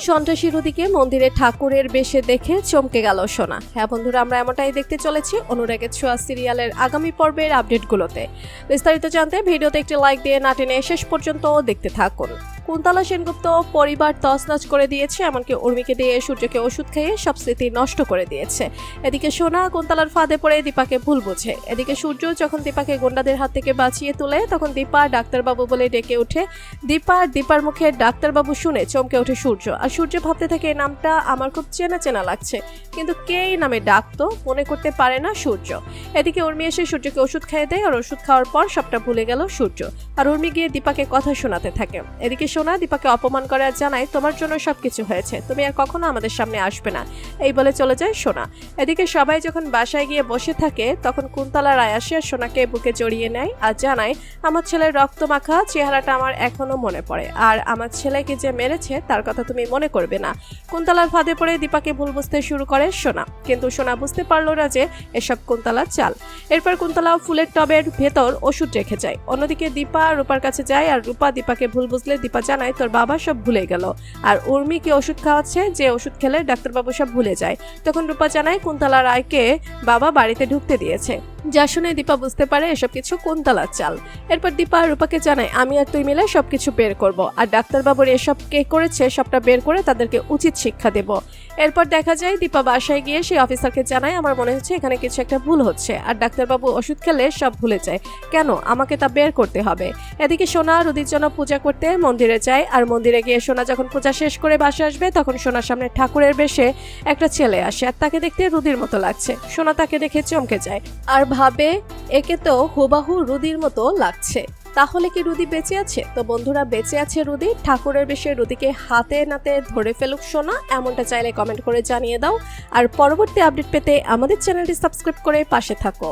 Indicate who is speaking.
Speaker 1: সন্ত্রাসী রুদিকে মন্দিরে ঠাকুরের বেশে দেখে চমকে গেল সোনা। হ্যাঁ বন্ধুরা, আমরা এমনটাই দেখতে চলেছি অনুরাগের ছোঁয়া সিরিয়ালের আগামী পর্বের আপডেটগুলোতে। বিস্তারিত জানতে ভিডিওতে একটি লাইক দিয়ে না টেনে শেষ পর্যন্ত দেখতে থাকুন। কুন্তলা সেনগুপ্ত পরিবার তছনছ করে দিয়েছে, এমনকি উর্মিকে দিয়ে সূর্যকে ওষুধ খাইয়ে সব স্মৃতি নষ্ট করে দিয়েছে। এদিকে সোনা কুন্তলার ফাঁদে পড়ে দীপাকে ভুল বোঝে। এদিকে সূর্য যখন দীপাকে গুন্ডাদের হাত থেকে বাঁচিয়ে তোলে, তখন দীপা ডাক্তারবাবু বলে ডেকে ওঠে। দীপার মুখে ডাক্তারবাবু শুনে চমকে ওঠে সূর্য। আর সূর্য ভাবতে থাকে এই নামটা আমার খুব চেনা চেনা লাগছে, কিন্তু কে এই নামে ডাকতো মনে করতে পারে না সূর্য। এদিকে উর্মি এসে সূর্যকে ওষুধ খাইয়ে দেয়, আর ওষুধ খাওয়ার পর সবটা ভুলে গেল সূর্য। আর উর্মি গিয়ে দীপাকে কথা শোনাতে থাকে। এদিকে সোনা দীপাকে অপমান করে আর জানায়, তোমার জন্য সবকিছু হয়েছে, তুমি আর কখনো আমাদের সামনে আসবে না, এই বলে চলে যায় সোনা। এদিকে সবাই যখন বাসায় গিয়ে বসে থাকে, তখন কুন্তলা রায় আসে আর সোনাকে বুকে জড়িয়ে নেয় আর জানায়, আমার ছেলের রক্ত মাখা চেহারাটা আমার এখনো মনে পড়ে, আর আমার ছেলেকে যে মেরেছে তার কথা তুমি মনে করবে না। কুন্তলার ফাঁদে পড়ে দীপাকে ভুল বুঝতে শুরু করে সোনা, কিন্তু সোনা বুঝতে পারলো না যে এসব কুন্তলার চাল। এরপর কুন্তলা ফুলের টবের ভেতর ওষুধ রেখে যায়। অন্যদিকে দীপা রূপার কাছে যায়, আর রূপা দীপাকে ভুল বুঝলে দীপা জানায় তোর বাবা সব ভুলে গেল, আর উর্মিকে ওষুধ খাওয়াচ্ছে, যে ওষুধ খেলে ডাক্তারবাবু সব ভুলে যায়। তখন রূপা জানায় কুন্তলা রায়কে বাবা বাড়িতে ঢুকতে দিয়েছে, যা শুনে দীপা বুঝতে পারে এসব কিছু কুন্তলার চাল। এরপর দীপা রূপাকে জানায়, আমি আর তুই মিলে সবকিছু বের করব, আর ডাক্তারবাবুর এসব কে করেছে সবটা বের করে তাদেরকে উচিত শিক্ষা দেব। এরপর দেখা যায় দীপা বাসায় গিয়ে সেই অফিসারকে জানায়, আমার মনে হচ্ছে এখানে কিছু একটা ভুল হচ্ছে, আর ডাক্তারবাবু ওষুধ খেলে সব ভুলে যায়, কেন আমাকে তা বের করতে হবে। এদিকে সোনা রুদির জন্য পূজা করতে মন্দিরে যায়, আর মন্দিরে গিয়ে সোনা যখন পূজা শেষ করে বাসে আসবে, তখন সোনার সামনে ঠাকুরের বেশে একটা ছেলে আসে, আর তাকে দেখতে রুদির মতো লাগছে। সোনা তাকে দেখে চমকে যায় আর ভাবে একে তো হুবাহু রুদির মতো লাগছে, তাহলে কি রুদি বেঁচে আছে? তো বন্ধুরা, বেঁচে আছে রুদি। ঠাকুরের বেশে রুদিকে হাতে নাতে ধরে ফেলুক সোনা, এমনটা চাইলে কমেন্ট করে জানিয়ে দাও। আর পরবর্তী আপডেট পেতে আমাদের চ্যানেলটি সাবস্ক্রাইব করে পাশে থাকো।